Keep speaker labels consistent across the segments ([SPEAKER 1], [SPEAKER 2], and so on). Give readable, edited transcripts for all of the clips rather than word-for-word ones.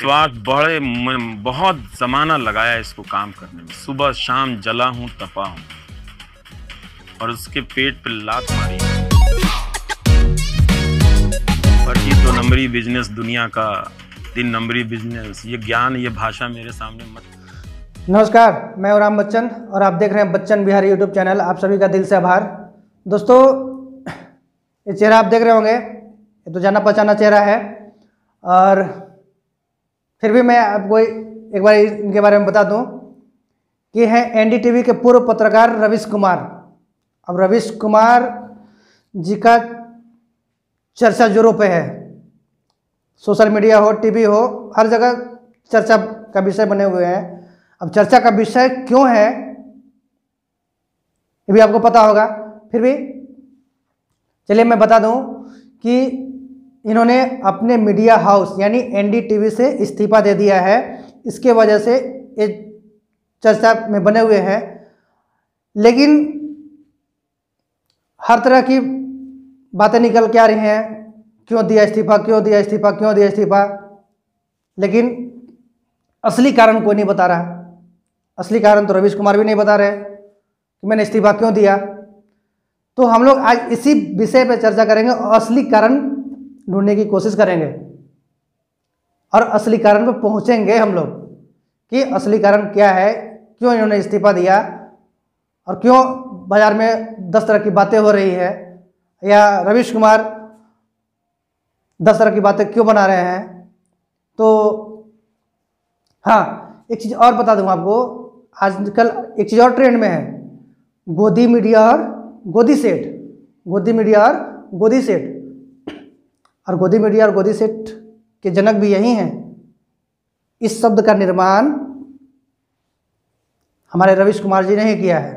[SPEAKER 1] स्वाद बड़े बहुत जमाना लगाया इसको काम करने में। सुबह शाम जला हूँ तपा हूँ और उसके पेट पे लात मारी। पर ये 2 नंबरी बिजनेस दुनिया का 3 नंबरी बिजनेस, ये ज्ञान ये भाषा मेरे सामने मत।
[SPEAKER 2] नमस्कार, मैं राम बच्चन और आप देख रहे हैं बच्चन बिहारी यूट्यूब चैनल। आप सभी का दिल से आभार। दोस्तों, ये चेहरा आप देख रहे होंगे, ये तो जाना पहचाना चेहरा है और फिर भी मैं आपको एक बार इनके बारे में बता दूं कि हैं एनडीटीवी के पूर्व पत्रकार रवीश कुमार। अब रवीश कुमार जी का चर्चा जोरों पे है, सोशल मीडिया हो, टीवी हो, हर जगह चर्चा का विषय बने हुए हैं। अब चर्चा का विषय क्यों है ये भी आपको पता होगा, फिर भी चलिए मैं बता दूं कि इन्होंने अपने मीडिया हाउस यानी एनडीटीवी से इस्तीफा दे दिया है। इसके वजह से ये चर्चा में बने हुए हैं, लेकिन हर तरह की बातें निकल के आ रही हैं, क्यों दिया इस्तीफा, क्यों दिया इस्तीफा, क्यों दिया इस्तीफा, लेकिन असली कारण कोई नहीं बता रहा। असली कारण तो रवीश कुमार भी नहीं बता रहे कि मैंने इस्तीफा क्यों दिया। तो हम लोग आज इसी विषय पर चर्चा करेंगे और असली कारण ढूंढने की कोशिश करेंगे और असली कारण पर पहुंचेंगे हम लोग कि असली कारण क्या है, क्यों इन्होंने इस्तीफा दिया और क्यों बाजार में 10 तरह की बातें हो रही है, या रवीश कुमार 10 तरह की बातें क्यों बना रहे हैं। तो हाँ, एक चीज़ और बता दूं आपको, आजकल एक चीज़ और ट्रेंड में है, गोदी मीडिया और गोदी सेठ। गोदी मीडिया और गोदी सेठ, और गोदी मीडिया और गोदी सेठ के जनक भी यही हैं। इस शब्द का निर्माण हमारे रवीश कुमार जी ने ही किया है।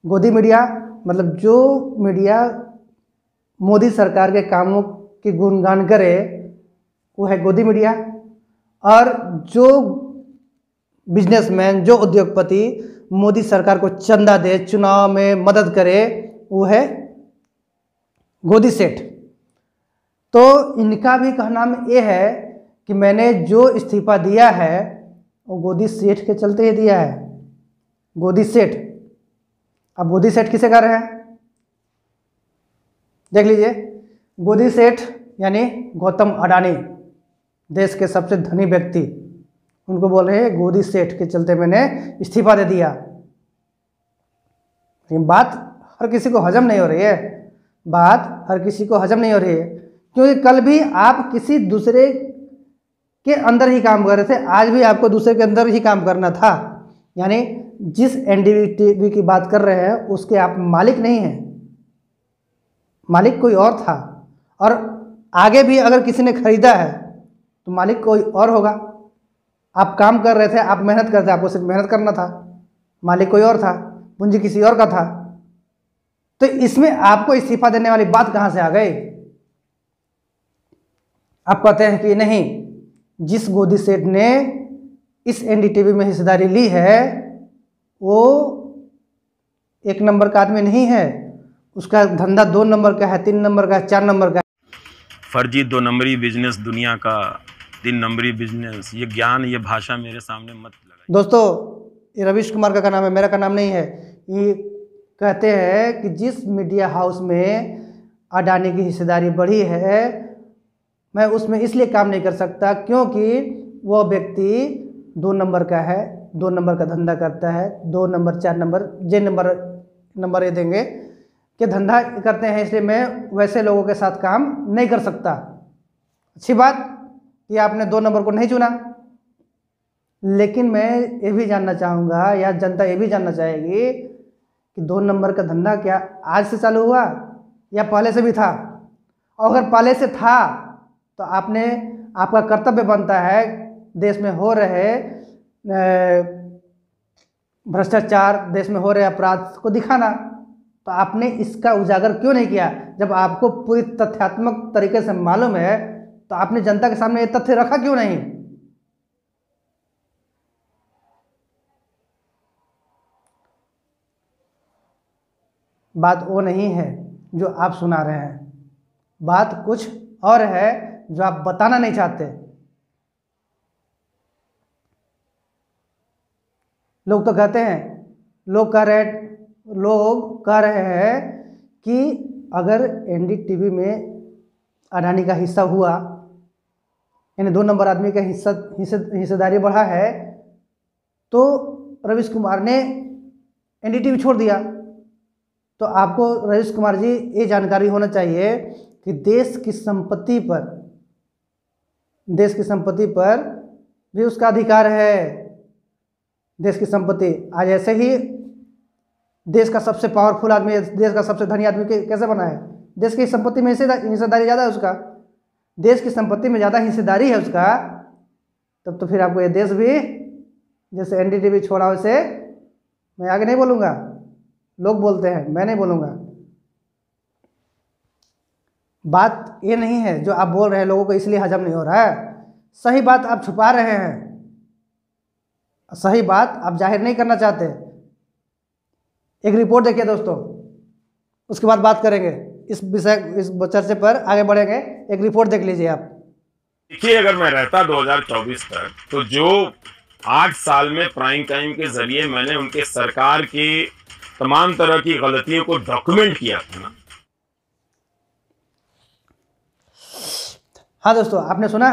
[SPEAKER 2] गोदी मीडिया मतलब जो मीडिया मोदी सरकार के कामों की गुणगान करे वो है गोदी मीडिया, और जो बिजनेसमैन, जो उद्योगपति मोदी सरकार को चंदा दे, चुनाव में मदद करे, वो है गोदी सेठ। तो इनका भी कहना ये है कि मैंने जो इस्तीफा दिया है वो गोदी सेठ के चलते ही दिया है। गोदी सेठ, अब गोदी सेठ किसे कह रहे हैं देख लीजिए। गोदी सेठ यानी गौतम अडानी, देश के सबसे धनी व्यक्ति, उनको बोल रहे हैं गोदी सेठ के चलते मैंने इस्तीफा दे दिया। ये बात हर किसी को हजम नहीं हो रही है, बात हर किसी को हजम नहीं हो रही है, क्योंकि कल भी आप किसी दूसरे के अंदर ही काम कर रहे थे, आज भी आपको दूसरे के अंदर ही काम करना था। यानी जिस एनडीटीवी की बात कर रहे हैं उसके आप मालिक नहीं हैं, मालिक कोई और था, और आगे भी अगर किसी ने खरीदा है तो मालिक कोई और होगा। आप काम कर रहे थे, आप मेहनत करते, आपको सिर्फ मेहनत करना था, मालिक कोई और था, पूंजी किसी और का था। तो इसमें आपको इस्तीफा देने वाली बात कहाँ से आ गई? आप कहते हैं कि नहीं, जिस गोदी सेठ ने इस एनडीटीवी में हिस्सेदारी ली है वो 1 नंबर का आदमी नहीं है, उसका धंधा 2 नंबर का है, 3 नंबर का है, 4 नंबर का है।
[SPEAKER 1] फर्जी 2 नंबरी बिजनेस दुनिया का 3 नंबरी बिजनेस, ये ज्ञान ये भाषा मेरे सामने मत लगा।
[SPEAKER 2] दोस्तों, ये रवीश कुमार का नाम है, मेरा का नाम नहीं है। ये कहते हैं कि जिस मीडिया हाउस में अडानी की हिस्सेदारी बढ़ी है, मैं उसमें इसलिए काम नहीं कर सकता क्योंकि वो व्यक्ति 2 नंबर का है, 2 नंबर का धंधा करता है, 2 नंबर 4 नंबर जे नंबर ये देंगे कि धंधा करते हैं, इसलिए मैं वैसे लोगों के साथ काम नहीं कर सकता। अच्छी बात कि आपने 2 नंबर को नहीं चुना, लेकिन मैं ये भी जानना चाहूँगा या जनता ये भी जानना चाहेगी कि 2 नंबर का धंधा क्या आज से चालू हुआ या पहले से भी था? और अगर पहले से था तो आपका कर्तव्य बनता है देश में हो रहे भ्रष्टाचार, देश में हो रहे अपराध को दिखाना। तो आपने इसका उजागर क्यों नहीं किया? जब आपको पूरी तथ्यात्मक तरीके से मालूम है तो आपने जनता के सामने ये तथ्य रखा क्यों नहीं? बात वो नहीं है जो आप सुना रहे हैं, बात कुछ और है जो आप बताना नहीं चाहते। लोग तो कहते हैं, लोग कह रहे हैं कि अगर एनडीटीवी में अडानी का हिस्सा हुआ, यानी 2 नंबर आदमी का हिस्सेदारी बढ़ा है, तो रवीश कुमार ने एनडीटीवी छोड़ दिया। तो आपको रवीश कुमार जी ये जानकारी होना चाहिए कि देश की संपत्ति पर भी उसका अधिकार है। देश की संपत्ति, आज ऐसे ही देश का सबसे पावरफुल आदमी, देश का सबसे धनी आदमी कैसे बना है? देश की संपत्ति में हिस्सेदारी ज़्यादा है उसका, देश की संपत्ति में ज़्यादा हिस्सेदारी है उसका। तब तो फिर आपको ये देश भी, जैसे एनडीटीवी छोड़ा वैसे, मैं आगे नहीं बोलूँगा, लोग बोलते हैं, मैं नहीं बोलूँगा। बात ये नहीं है जो आप बोल रहे हैं, लोगों को इसलिए हजम नहीं हो रहा है। सही बात आप छुपा रहे हैं, सही बात आप जाहिर नहीं करना चाहते। एक रिपोर्ट देखिए दोस्तों, उसके बाद बात करेंगे इस चर्चे पर, आगे बढ़ेंगे। एक रिपोर्ट देख लीजिए आप।
[SPEAKER 1] देखिए, अगर मैं रहता 2024 तक, तो जो 8 साल में प्राइम टाइम के जरिए मैंने उनके सरकार की तमाम तरह की गलतियों को डॉक्यूमेंट किया था ना।
[SPEAKER 2] हाँ दोस्तों, आपने सुना,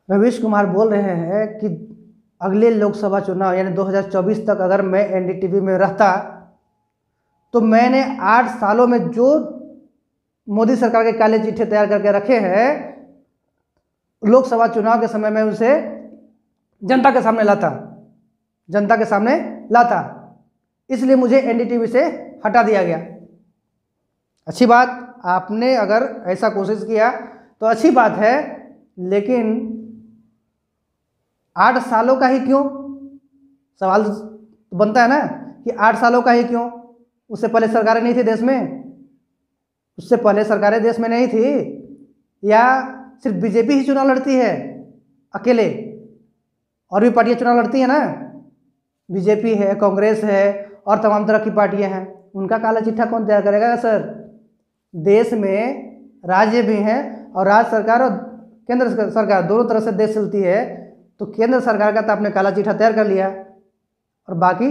[SPEAKER 2] रवीश कुमार बोल रहे हैं कि अगले लोकसभा चुनाव यानी 2024 तक अगर मैं एनडीटीवी में रहता तो मैंने 8 सालों में जो मोदी सरकार के काले चिट्ठे तैयार करके रखे हैं, लोकसभा चुनाव के समय में उसे जनता के सामने लाता, इसलिए मुझे एनडीटीवी से हटा दिया गया। अच्छी बात, आपने अगर ऐसा कोशिश किया तो अच्छी बात है, लेकिन 8 सालों का ही क्यों? सवाल तो बनता है ना कि 8 सालों का ही क्यों? उससे पहले सरकारें नहीं थी देश में? उससे पहले सरकारें देश में नहीं थी? या सिर्फ बीजेपी ही चुनाव लड़ती है अकेले? और भी पार्टियां चुनाव लड़ती हैं ना, बीजेपी है, कांग्रेस है और तमाम तरह की पार्टियां हैं। उनका काला चिट्ठा कौन तैयार करेगा सर? देश में राज्य भी हैं और राज्य सरकार और केंद्र सरकार दोनों तरह से देश चलती है। तो केंद्र सरकार का तो आपने काला चिट्ठा तैयार कर लिया, और बाकी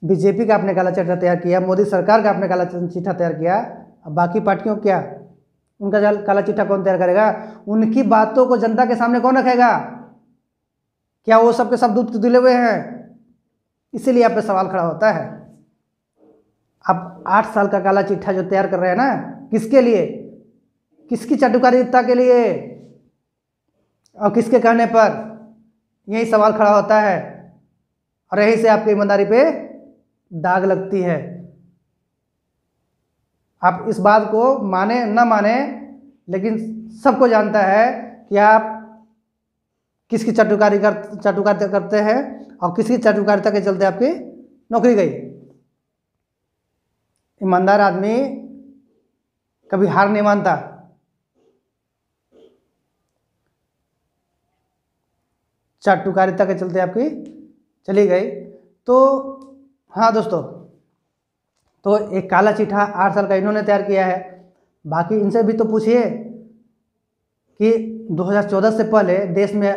[SPEAKER 2] बीजेपी का आपने काला चिट्ठा तैयार किया, मोदी सरकार का आपने काला चिट्ठा तैयार किया। अब बाकी पार्टियों क्या, उनका काला चिट्ठा कौन तैयार करेगा? उनकी बातों को जनता के सामने कौन रखेगा? क्या वो सबके सब दूध दिले हुए हैं? इसीलिए आप पे सवाल खड़ा होता है। आप 8 साल का काला चिट्ठा जो तैयार कर रहे हैं ना, किसके लिए? किसकी चाटुकारिता के लिए और किसके कहने पर? यही सवाल खड़ा होता है, और यही से आपकी ईमानदारी पे दाग लगती है। आप इस बात को माने न माने, लेकिन सबको जानता है कि आप किसकी चाटुकारिता करते हैं और किसकी चाटुकारिता के चलते आपकी नौकरी गई। ईमानदार आदमी कभी हार नहीं मानता। चाटुकारिता के चलते आपकी चली गई। तो हाँ दोस्तों, तो एक काला चिट्ठा 8 साल का इन्होंने तैयार किया है। बाकी इनसे भी तो पूछिए कि 2014 से पहले देश में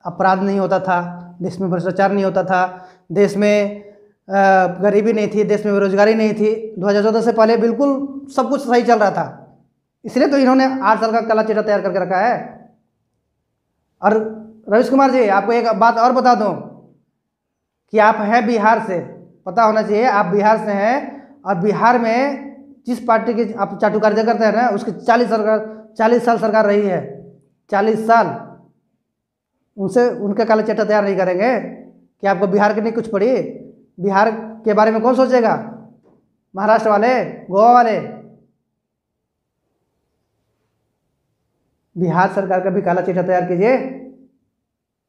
[SPEAKER 2] अपराध नहीं होता था, देश में भ्रष्टाचार नहीं होता था, देश में गरीबी नहीं थी, देश में बेरोजगारी नहीं थी। 2014 से पहले बिल्कुल सब कुछ सही चल रहा था। इसलिए तो इन्होंने 8 साल का काला चिट्ठा तैयार करके रखा है। और रवीश कुमार जी, आपको एक बात और बता दूं कि आप हैं बिहार से, पता होना चाहिए आप बिहार से हैं, और बिहार में जिस पार्टी की आप चाटुकारिता करते हैं ना, उसकी 40 साल सरकार रही है। 40 साल उनसे उनका काला चिट्ठा तैयार नहीं करेंगे कि आपको बिहार की नहीं कुछ पड़ी? बिहार के बारे में कौन सोचेगा? महाराष्ट्र वाले, गोवा वाले? बिहार सरकार का भी काला चिट्ठा तैयार कीजिए।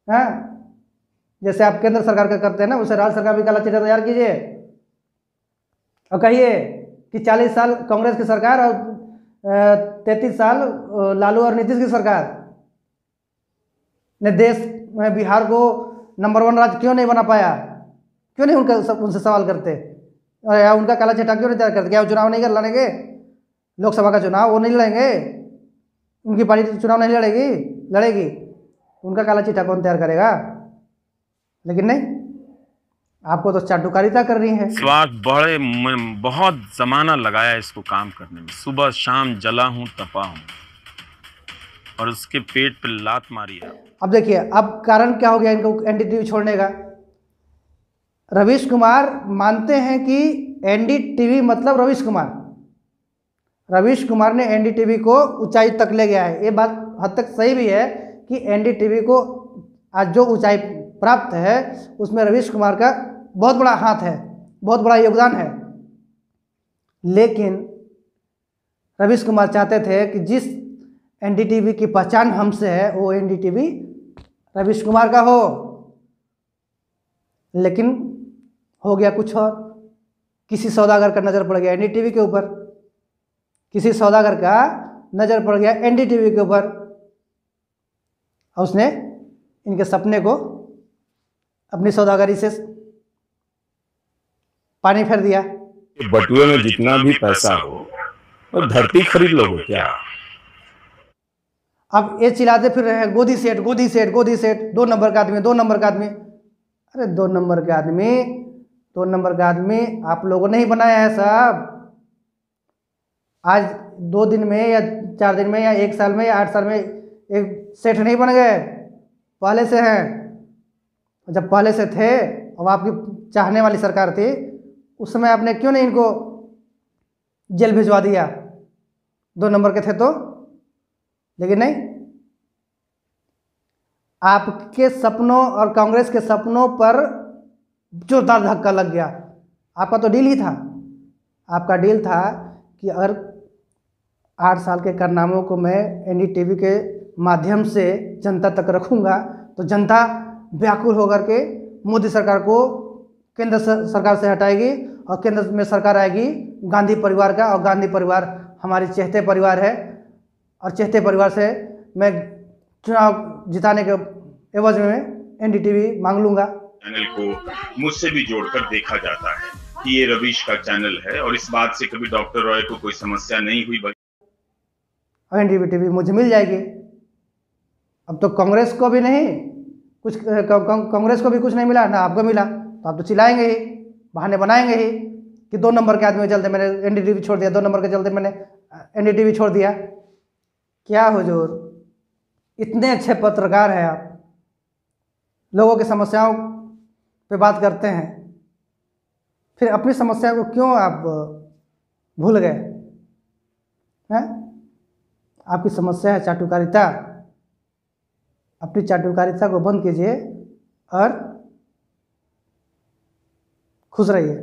[SPEAKER 2] हाँ, जैसे आप केंद्र सरकार का करते हैं ना, उसे राज्य सरकार भी काला चिट्ठा तैयार कीजिए और कहिए कि 40 साल कांग्रेस की सरकार और 33 साल लालू और नीतीश की सरकार ने देश में बिहार को नंबर 1 राज्य क्यों नहीं बना पाया? क्यों नहीं उनसे सवाल करते? या उनका काला चिट्ठा क्यों नहीं तैयार करते? क्या वो चुनाव नहीं कर लड़ेंगे? लोकसभा का चुनाव वो नहीं लड़ेंगे? उनकी पार्टी चुनाव नहीं लड़ेगी? उनका काला चिट्ठा कौन तैयार करेगा? लेकिन नहीं, आपको तो चाटुकारिता कर रही है।
[SPEAKER 1] स्वार्थ बहुत जमाना लगाया इसको काम करने में, सुबह शाम जला हूं, तपा हूं, और उसके पेट पे लात मारी है।
[SPEAKER 2] अब देखिए, अब कारण क्या हो गया इनको एनडीटीवी छोड़ने का? रवीश कुमार मानते हैं कि एनडीटीवी मतलब रवीश कुमार, रवीश कुमार ने एनडीटीवी को ऊंचाई तक ले गया है। ये बात हद तक सही भी है कि एनडीटीवी को आज जो ऊंचाई प्राप्त है उसमें रवीश कुमार का बहुत बड़ा हाथ है, बहुत बड़ा योगदान है। लेकिन रवीश कुमार चाहते थे कि जिस एनडीटीवी की पहचान हमसे है वो एनडीटीवी रवीश कुमार का हो, लेकिन हो गया कुछ और। किसी सौदागर का नज़र पड़ गया एनडीटीवी के ऊपर, किसी सौदागर का नज़र पड़ गया एनडीटीवी के ऊपर, और उसने इनके सपने को अपनी सौदागरी से पानी फेर दिया।
[SPEAKER 1] बटुए में जितना भी पैसा हो वो धरती खरीद लोगे क्या?
[SPEAKER 2] अब ये चिल्लाते फिर रहे हैं गोदी सेठ, गोदी सेठ, गोदी सेठ, 2 नंबर का आदमी, 2 नंबर का आदमी। अरे 2 नंबर का आदमी, 2 नंबर का आदमी आप लोगों ने ही बनाया है साहब। आज 2 दिन में या 4 दिन में या 1 साल में या 8 साल में एक सेठ नहीं बन गए, पहले से हैं। जब पहले से थे और आपकी चाहने वाली सरकार थी, उस समय आपने क्यों नहीं इनको जेल भिजवा दिया? 2 नंबर के थे तो। लेकिन नहीं, आपके सपनों और कांग्रेस के सपनों पर जोरदार धक्का लग गया। आपका तो डील ही था, आपका डील था कि अगर 8 साल के कारनामों को मैं एनडीटीवी के माध्यम से जनता तक रखूंगा तो जनता व्याकुल होकर के मोदी सरकार को केंद्र सरकार से हटाएगी और केंद्र में सरकार आएगी गांधी परिवार का, और गांधी परिवार हमारी चहेते परिवार है, और चहेते परिवार से मैं चुनाव जिताने के एवज में एनडीटीवी मांग लूंगा।
[SPEAKER 3] चैनल को मुझसे भी जोड़कर देखा जाता है कि ये रवीश का चैनल है, और इस बात से कभी डॉक्टर रॉय को कोई समस्या नहीं हुई।
[SPEAKER 2] एनडीटीवी मुझे मिल जाएगी। अब तो कांग्रेस को भी नहीं कुछ, कांग्रेस को भी कुछ नहीं मिला ना आपको मिला, तो आप तो चिल्लाएंगे ही, बहाने बनाएंगे ही कि 2 नंबर के आदमी के चलते मैंने एनडीटीवी छोड़ दिया, 2 नंबर के चलते मैंने एनडीटीवी छोड़ दिया। क्या हुजूर, इतने अच्छे पत्रकार हैं आप, लोगों की समस्याओं पे बात करते हैं, फिर अपनी समस्या को क्यों आप भूल गए हैं? आपकी समस्या है चाटुकारिता। अपनी चाटुकारिता को बंद कीजिए और खुश रहिए,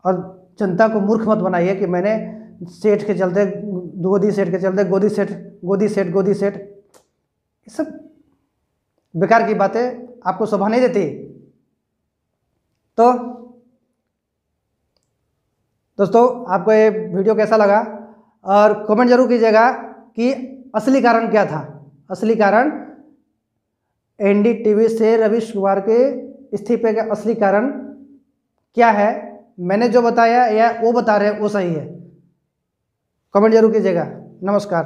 [SPEAKER 2] और जनता को मूर्ख मत बनाइए कि मैंने सेठ के चलते, गोदी सेठ के चलते, गोदी सेठ, गोदी सेठ, गोदी सेठ, ये सब बेकार की बातें आपको शोभा नहीं देती। तो दोस्तों, आपको ये वीडियो कैसा लगा और कमेंट जरूर कीजिएगा कि असली कारण क्या था। असली कारण एनडीटीवी से रवीश कुमार के इस्तीफे का असली कारण क्या है? मैंने जो बताया या वो बता रहे हैं वो सही है? कमेंट जरूर कीजिएगा। नमस्कार।